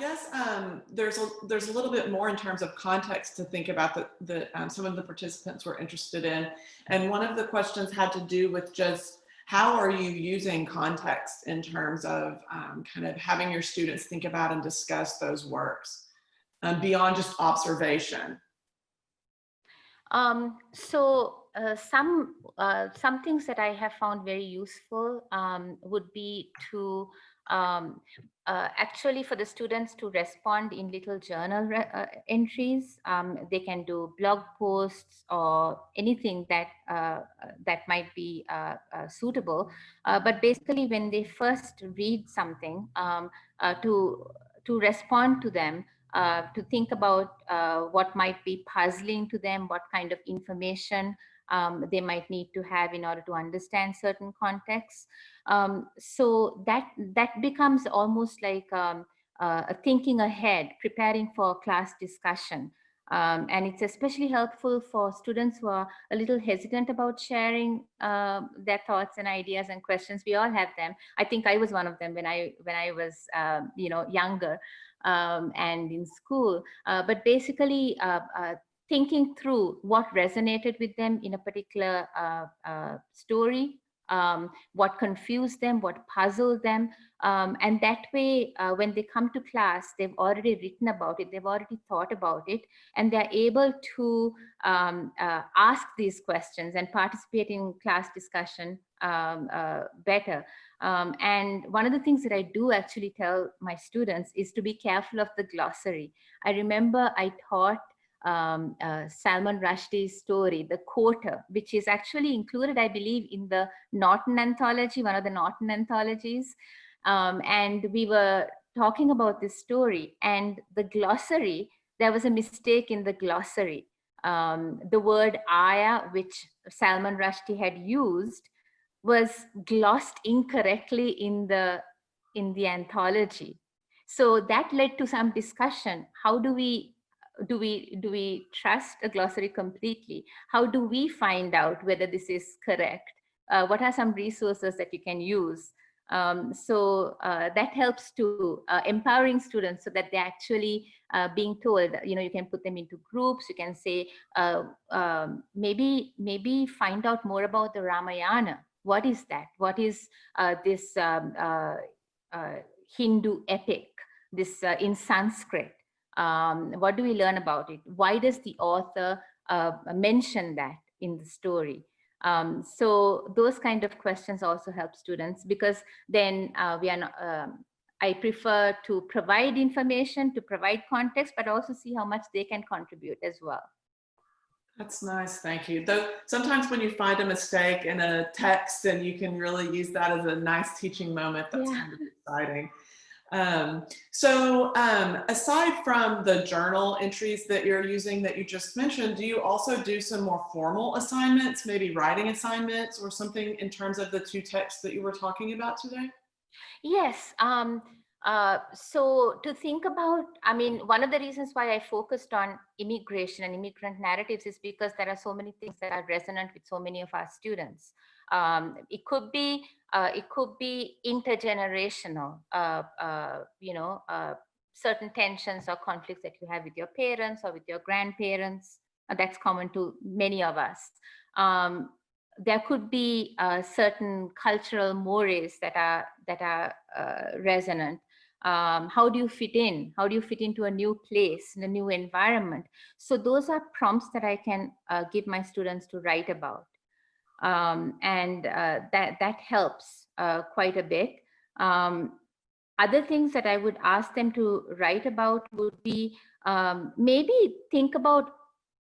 guess there's a little bit more in terms of context to think about that some of the participants were interested in. And one of the questions had to do with just how are you using context in terms of kind of having your students think about and discuss those works beyond just observation? Some things that I have found very useful would be to actually for the students to respond in little journal entries. They can do blog posts or anything that that might be suitable. But basically, when they first read something, to respond to them. To think about what might be puzzling to them, what kind of information they might need to have in order to understand certain contexts. So that becomes almost like thinking ahead, preparing for class discussion. And it's especially helpful for students who are a little hesitant about sharing their thoughts and ideas and questions. We all have them. I think I was one of them when I was younger. And in school, but basically thinking through what resonated with them in a particular story, what confused them, what puzzled them. And that way, when they come to class, they've already written about it, they've already thought about it, and they're able to ask these questions and participate in class discussion better. And one of the things that I do actually tell my students is to be careful of the glossary. I remember I taught Salman Rushdie's story, The Quarter, which is actually included, I believe, in the Norton anthology, one of the Norton anthologies. And we were talking about this story, and the glossary, there was a mistake in the glossary. The word Aya, which Salman Rushdie had used, was glossed incorrectly in the anthology. So that led to some discussion. How do we trust a glossary completely? How do we find out whether this is correct? What are some resources that you can use? So that helps to empowering students so that they're actually being told, you can put them into groups. You can say, maybe find out more about the Ramayana. What is that? What is this Hindu epic, this in Sanskrit? What do we learn about it? Why does the author mention that in the story? So those kind of questions also help students, because then we are not, I prefer to provide information, to provide context, but also see how much they can contribute as well. That's nice, thank you. Though sometimes when you find a mistake in a text, and you can really use that as a nice teaching moment, that's kind of exciting. So aside from the journal entries that you're using that you just mentioned, do you also do some more formal assignments, maybe writing assignments or something in terms of the two texts that you were talking about today? Yes. So to think about, I mean, one of the reasons why I focused on immigration and immigrant narratives is because there are so many things that are resonant with so many of our students. It could be intergenerational, certain tensions or conflicts that you have with your parents or with your grandparents. That's common to many of us. There could be certain cultural mores that are resonant. How do you fit in? How do you fit into a new place, in a new environment? So those are prompts that I can give my students to write about. And that helps quite a bit. Other things that I would ask them to write about would be maybe think about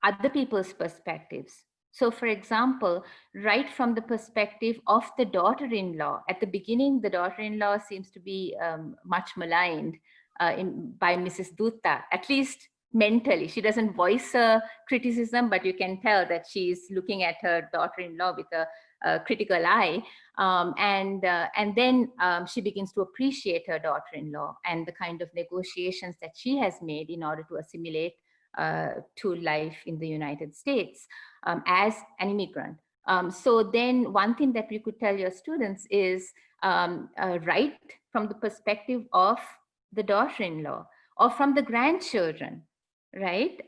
other people's perspectives. So for example, right from the perspective of the daughter-in-law, at the beginning, the daughter-in-law seems to be much maligned by Mrs. Dutta, at least mentally. She doesn't voice a criticism, but you can tell that she's looking at her daughter-in-law with a critical eye. And then she begins to appreciate her daughter-in-law and the kind of negotiations that she has made in order to assimilate to life in the United States as an immigrant. So then one thing that we could tell your students is write from the perspective of the daughter-in-law. or from the grandchildren, right?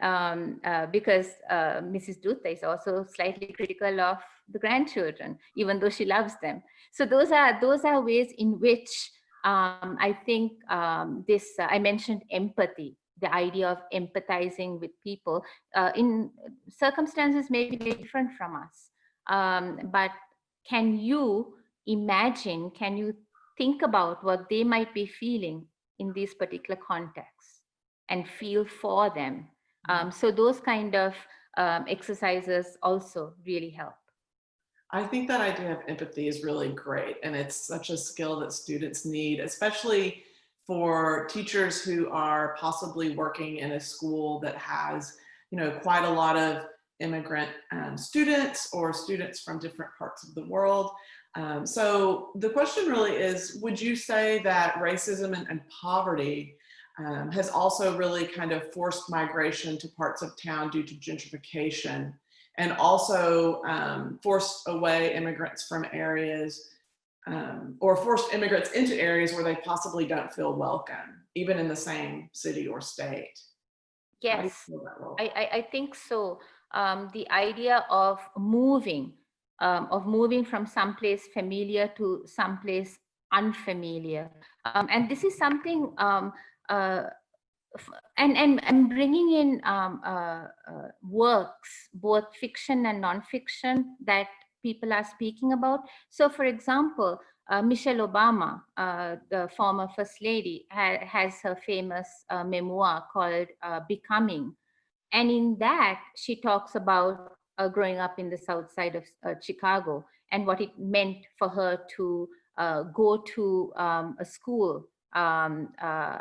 Because Mrs. Dutta is also slightly critical of the grandchildren, even though she loves them. So those are ways in which I think I mentioned empathy, the idea of empathizing with people in circumstances maybe very different from us. But can you imagine, can you think about what they might be feeling in these particular contexts and feel for them? So those kind of exercises also really help. I think that idea of empathy is really great. And it's such a skill that students need, especially for teachers who are possibly working in a school that has, quite a lot of immigrant students or students from different parts of the world. So the question really is, would you say that racism and poverty has also really kind of forced migration to parts of town due to gentrification, and also forced away immigrants from areas or forced immigrants into areas where they possibly don't feel welcome, even in the same city or state? How do you Yes, feel that role? I think so. The idea of moving from someplace familiar to someplace unfamiliar. And this is something, uh, and bringing in works, both fiction and non-fiction, that people are speaking about. So for example, Michelle Obama, the former First Lady, has her famous memoir called Becoming. And in that, she talks about growing up in the south side of Chicago and what it meant for her to go to a school, uh,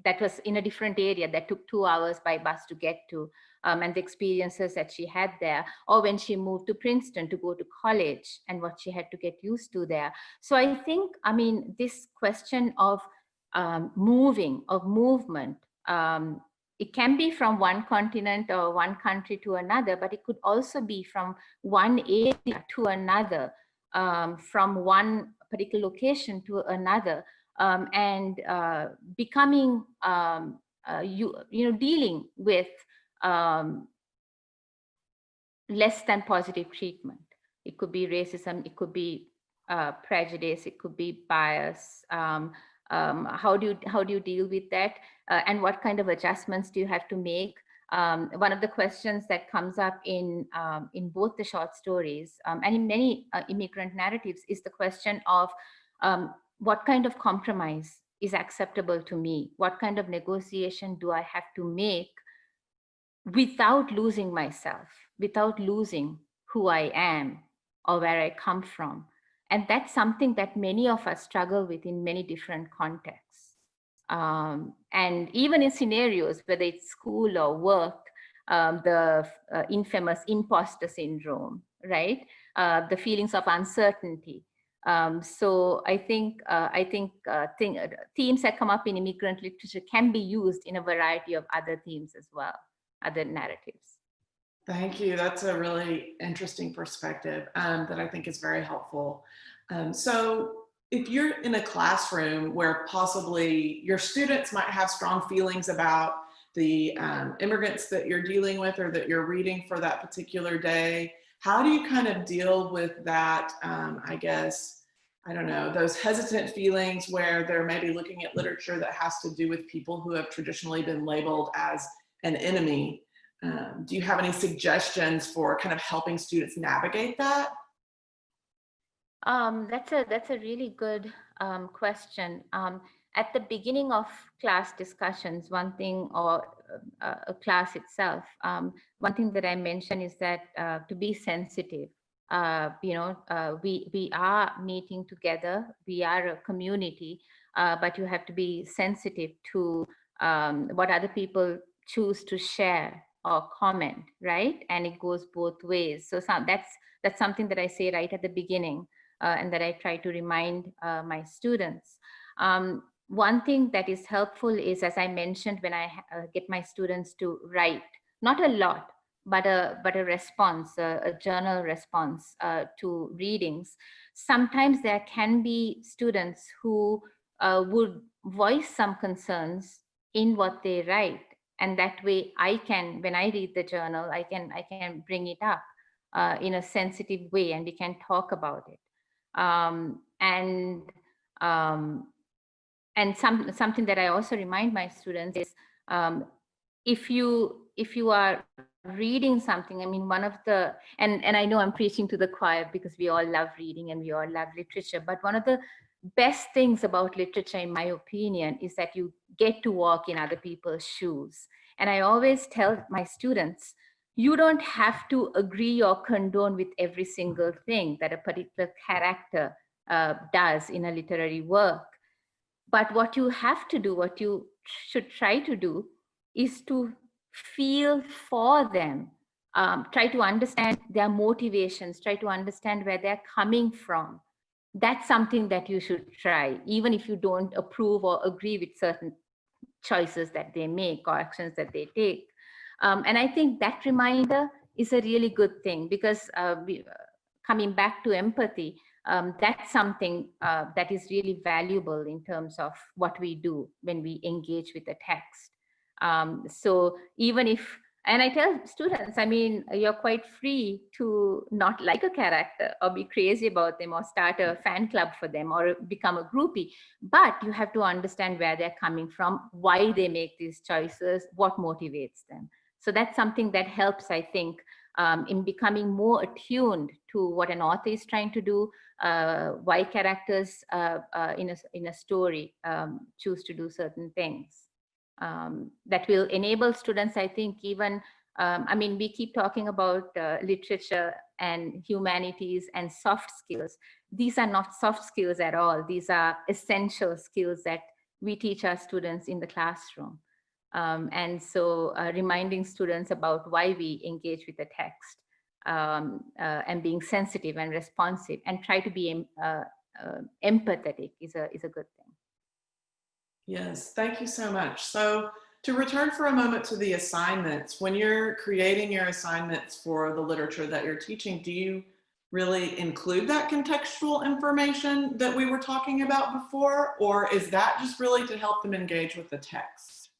that was in a different area that took 2 hours by bus to get to, and the experiences that she had there, or when she moved to Princeton to go to college and what she had to get used to there. So I think, I mean, this question of movement, it can be from one continent or one country to another, but it could also be from one area to another, from one particular location to another, and becoming, dealing with um, less than positive treatment. It could be racism, it could be prejudice, it could be bias. How do you deal with that, and what kind of adjustments do you have to make? One of the questions that comes up in both the short stories, and in many immigrant narratives, is the question of what kind of compromise is acceptable to me? What kind of negotiation do I have to make without losing myself, without losing who I am or where I come from? And that's something that many of us struggle with in many different contexts. And even in scenarios, whether it's school or work, the infamous imposter syndrome, right? The feelings of uncertainty. So I think themes that come up in immigrant literature can be used in a variety of other themes as well, other narratives. Thank you. That's a really interesting perspective that I think is very helpful. So if you're in a classroom where possibly your students might have strong feelings about the immigrants that you're dealing with or that you're reading for that particular day, how do you kind of deal with that, I guess, I don't know, those hesitant feelings where they're maybe looking at literature that has to do with people who have traditionally been labeled as an enemy? Do you have any suggestions for kind of helping students navigate that? That's a really good question. At the beginning of class discussions, one thing, or a class itself, one thing that I mention is that to be sensitive. We are meeting together. We are a community, but you have to be sensitive to what other people choose to share or comment, right? And it goes both ways. So that's something that I say right at the beginning, and that I try to remind my students. One thing that is helpful is, as I mentioned, when I get my students to write, not a lot, but a response, a journal response to readings. Sometimes there can be students who would voice some concerns in what they write. And that way I can, when I read the journal, I can bring it up in a sensitive way, and we can talk about it. And um, something that I also remind my students is, um, if you are reading something, I mean, one of the, and I know I'm preaching to the choir because we all love reading and we all love literature, but one of the best things about literature, in my opinion, is that you get to walk in other people's shoes. And I always tell my students, you don't have to agree or condone with every single thing that a particular character does in a literary work. But what you have to do, what you should try to do, is to feel for them, try to understand their motivations, try to understand where they're coming from. That's something that you should try, even if you don't approve or agree with certain choices that they make or actions that they take. And I think that reminder is a really good thing, because coming back to empathy, that's something that is really valuable in terms of what we do when we engage with a text. So even if, and I tell students, I mean, you're quite free to not like a character or be crazy about them or start a fan club for them or become a groupie, but you have to understand where they're coming from, why they make these choices, what motivates them. So that's something that helps, I think, in becoming more attuned to what an author is trying to do, why characters in a story choose to do certain things. That will enable students, I think, even, I mean, we keep talking about literature and humanities and soft skills. These are not soft skills at all. These are essential skills that we teach our students in the classroom. And so reminding students about why we engage with the text, and being sensitive and responsive and try to be empathetic is a good thing. Yes, thank you so much. So to return for a moment to the assignments, when you're creating your assignments for the literature that you're teaching, do you really include that contextual information that we were talking about before, or is that just really to help them engage with the text?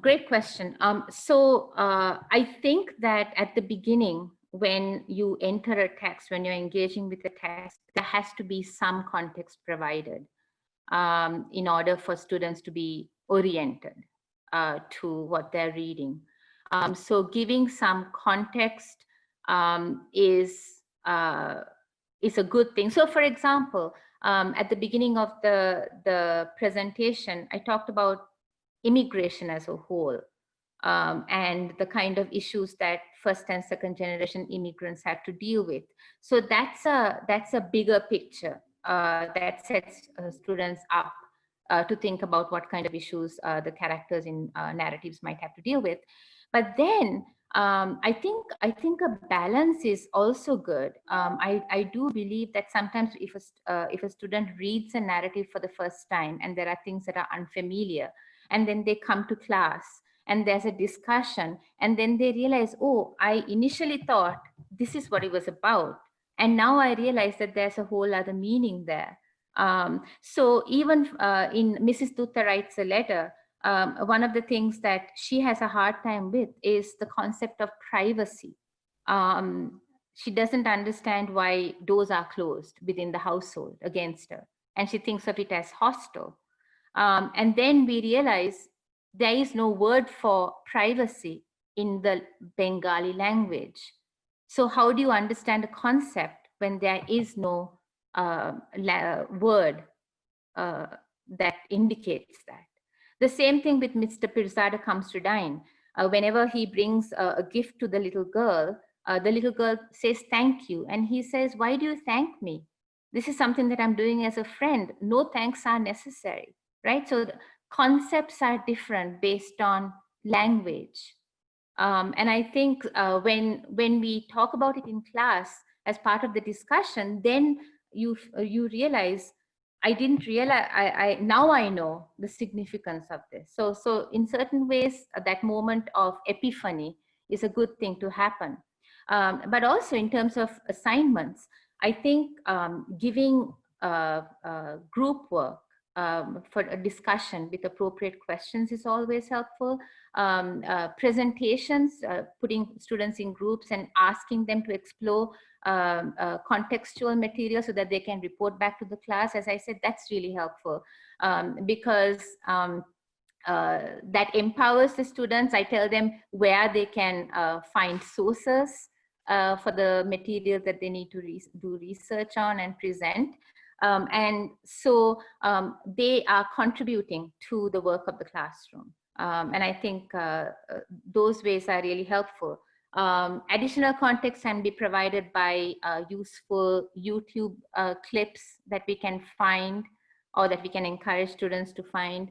Great question. So I think that at the beginning, when you enter a text, when you're engaging with the text, there has to be some context provided in order for students to be oriented to what they're reading. So giving some context is a good thing. So for example, at the beginning of the presentation, I talked about immigration as a whole, and the kind of issues that first and second generation immigrants have to deal with. So that's a bigger picture that sets students up to think about what kind of issues the characters in narratives might have to deal with. But then I think a balance is also good. I do believe that sometimes if a student reads a narrative for the first time and there are things that are unfamiliar, and then they come to class and there's a discussion, and then they realize, oh, I initially thought this is what it was about, and now I realize that there's a whole other meaning there. So even in Mrs. Dutta writes a letter, one of the things that she has a hard time with is the concept of privacy. She doesn't understand why doors are closed within the household against her, and she thinks of it as hostile. And then we realize there is no word for privacy in the Bengali language. So how do you understand a concept when there is no word that indicates that? The same thing with Mr. Pirzada Comes to Dine. Whenever he brings a gift to the little girl says thank you. And he says, why do you thank me? This is something that I'm doing as a friend. No thanks are necessary, right? So the concepts are different based on language. And I think when we talk about it in class as part of the discussion, then you realize, I didn't realize, now I know the significance of this. So in certain ways, that moment of epiphany is a good thing to happen. But also in terms of assignments, I think giving group work for a discussion with appropriate questions is always helpful. Presentations, putting students in groups and asking them to explore contextual material so that they can report back to the class. As I said, that's really helpful because that empowers the students. I tell them where they can find sources for the material that they need to do research on and present. And so they are contributing to the work of the classroom. And I think those ways are really helpful. Additional context can be provided by useful YouTube clips that we can find or that we can encourage students to find.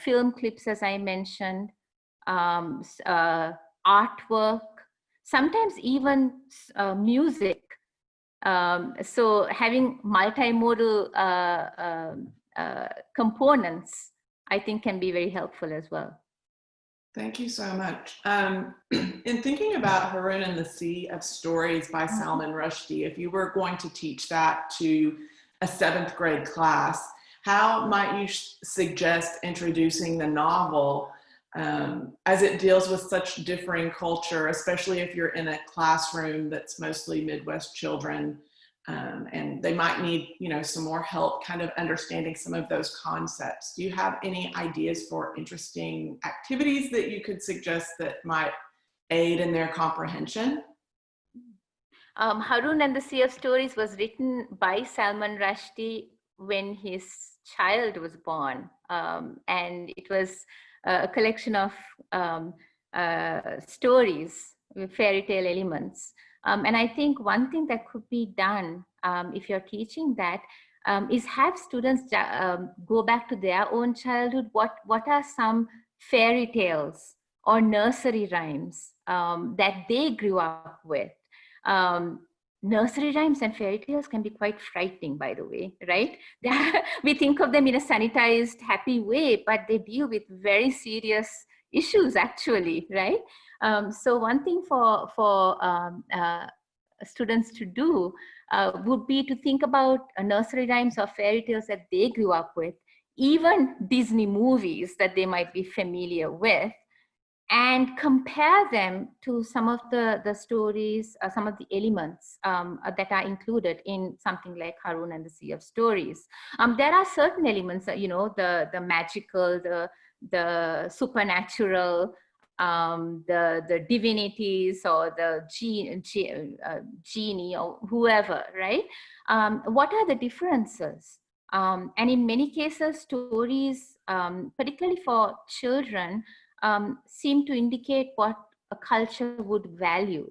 Film clips, as I mentioned, artwork, sometimes even music. So having multimodal components, I think, can be very helpful as well. Thank you so much. In thinking about Harun and the Sea of Stories by Salman Rushdie, if you were going to teach that to a 7th grade class, how might you suggest introducing the novel as it deals with such differing culture, especially if you're in a classroom that's mostly Midwest children, and they might need, you know, some more help kind of understanding some of those concepts. Do you have any ideas for interesting activities that you could suggest that might aid in their comprehension? Harun and the Sea of Stories was written by Salman Rushdie when his child was born, and it was a collection of stories with fairy tale elements. And I think one thing that could be done if you're teaching that is have students go back to their own childhood. What are some fairy tales or nursery rhymes that they grew up with? Nursery rhymes and fairy tales can be quite frightening, by the way, right? We think of them in a sanitized, happy way, but they deal with very serious issues, actually, right? So one thing for students to do would be to think about nursery rhymes or fairy tales that they grew up with, even Disney movies that they might be familiar with, and compare them to some of the stories, some of the elements that are included in something like Harun and the Sea of Stories. There are certain elements, you know, the magical, the supernatural, the divinities, or the genie or whoever, right? What are the differences? And in many cases, stories, particularly for children, seem to indicate what a culture would value.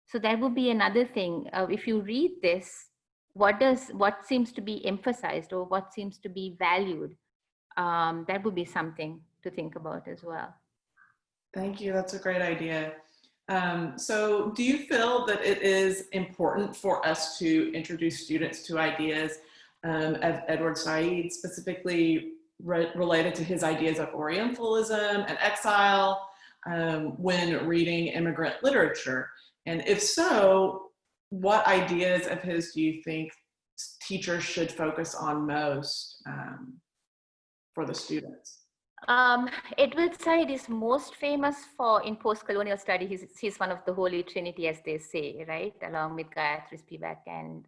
So that would be another thing. If you read this, what seems to be emphasized or what seems to be valued? That would be something to think about as well. Thank you. That's a great idea. So do you feel that it is important for us to introduce students to ideas of Edward Said, specifically related to his ideas of Orientalism and exile when reading immigrant literature? And if so, what ideas of his do you think teachers should focus on most for the students? Edward Said is most famous for, in post-colonial study, he's one of the Holy Trinity, as they say, right? Along with Gayatri Spivak and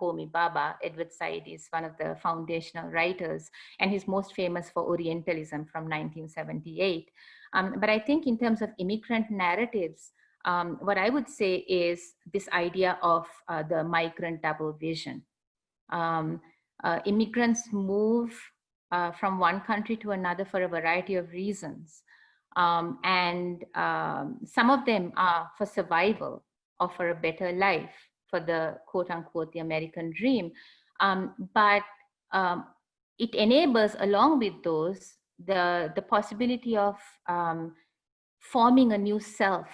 Homi Bhabha, Edward Said is one of the foundational writers, and he's most famous for Orientalism from 1978. But I think in terms of immigrant narratives, what I would say is this idea of the migrant double vision. Immigrants move from one country to another for a variety of reasons. And some of them are for survival or for a better life, for the quote unquote, the American dream. But it enables, along with those, the possibility of forming a new self.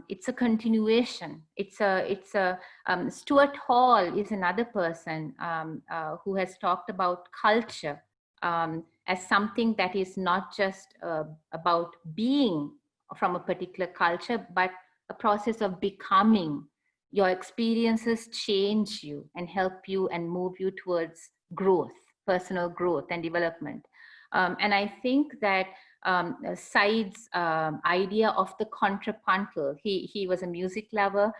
It's a continuation. Stuart Hall is another person who has talked about culture as something that is not just about being from a particular culture, but a process of becoming. Your experiences change you and help you and move you towards growth, personal growth and development. And I think that Said's idea of the contrapuntal, he was a music lover.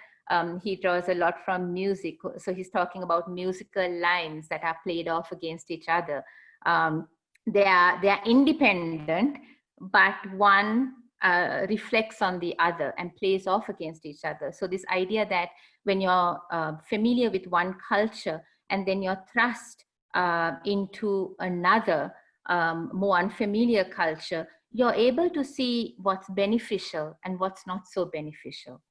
He draws a lot from music. So he's talking about musical lines that are played off against each other. They are independent, but one reflects on the other and plays off against each other. So this idea that when you're familiar with one culture and then you're thrust into another more unfamiliar culture, you're able to see what's beneficial and what's not so beneficial.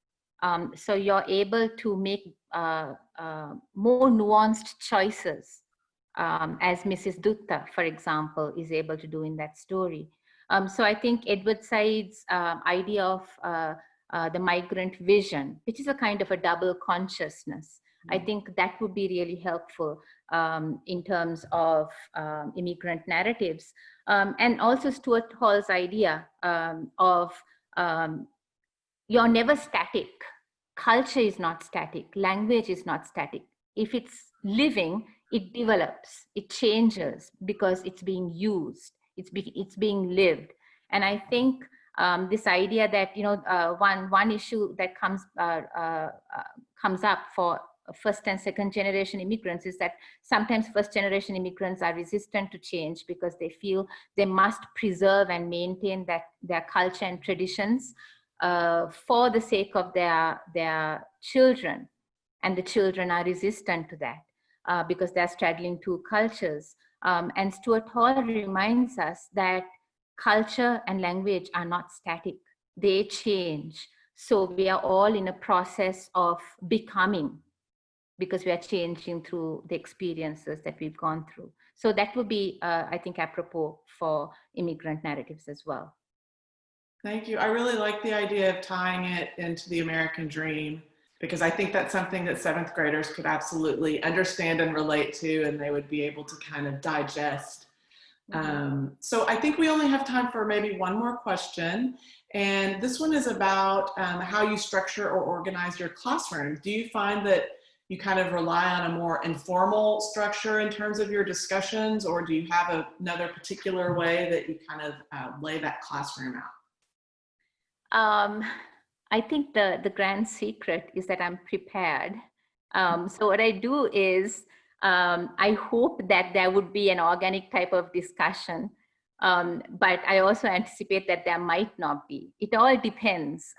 So you're able to make more nuanced choices, as Mrs. Dutta, for example, is able to do in that story. So I think Edward Said's idea of the migrant vision, which is a kind of a double consciousness, I think that would be really helpful in terms of immigrant narratives. And also Stuart Hall's idea of you're never static. Culture is not static. Language is not static. If it's living, it develops, it changes because it's being used, it's being lived. And I think this idea that, you know, one issue that comes up for first and second generation immigrants is that sometimes first generation immigrants are resistant to change because they feel they must preserve and maintain their culture and traditions for the sake of their children, and the children are resistant to that because they're straddling two cultures. And Stuart Hall reminds us that culture and language are not static, they change. So we are all in a process of becoming, because we are changing through the experiences that we've gone through. So that would be, I think, apropos for immigrant narratives as well. Thank you. I really like the idea of tying it into the American dream, because I think that's something that seventh graders could absolutely understand and relate to, and they would be able to kind of digest. So I think we only have time for maybe one more question. And this one is about how you structure or organize your classroom. Do you find that you kind of rely on a more informal structure in terms of your discussions, or do you have another particular way that you kind of lay that classroom out? I think the grand secret is that I'm prepared. So what I do is I hope that there would be an organic type of discussion, but I also anticipate that there might not be. It all depends.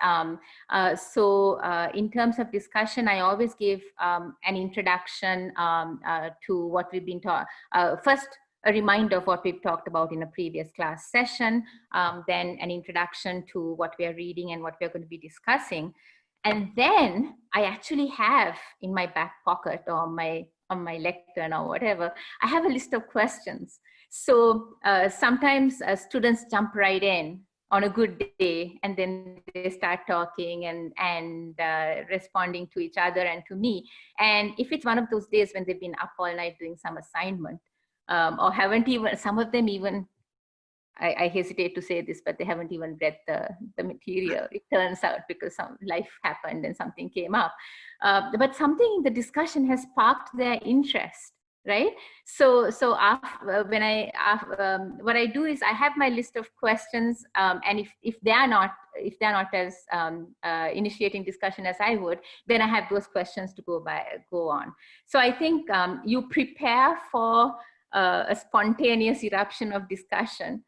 So in terms of discussion, I always give an introduction to what we've been taught. First, a reminder of what we've talked about in a previous class session, then an introduction to what we are reading and what we're going to be discussing. And then I actually have in my back pocket or on my lectern or whatever, I have a list of questions. So sometimes students jump right in on a good day, and then they start talking and responding to each other and to me. And if it's one of those days when they've been up all night doing some assignment, or haven't even, some of them even, I hesitate to say this, but they haven't even read the material, it turns out, because some life happened and something came up. But something in the discussion has sparked their interest, right? So after, what I do is I have my list of questions, and if they are not as initiating discussion as I would, then I have those questions to go on. So I think you prepare for a spontaneous eruption of discussion,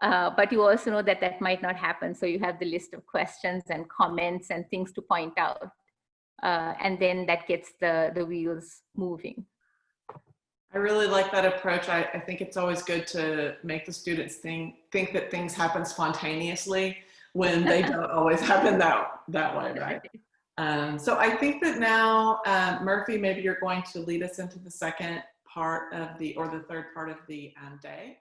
but you also know that that might not happen. So you have the list of questions and comments and things to point out. And then that gets the wheels moving. I really like that approach. I think it's always good to make the students think that things happen spontaneously when they don't always happen that way, right? So I think that now, Murphy, maybe you're going to lead us into the second part of the third part of the day.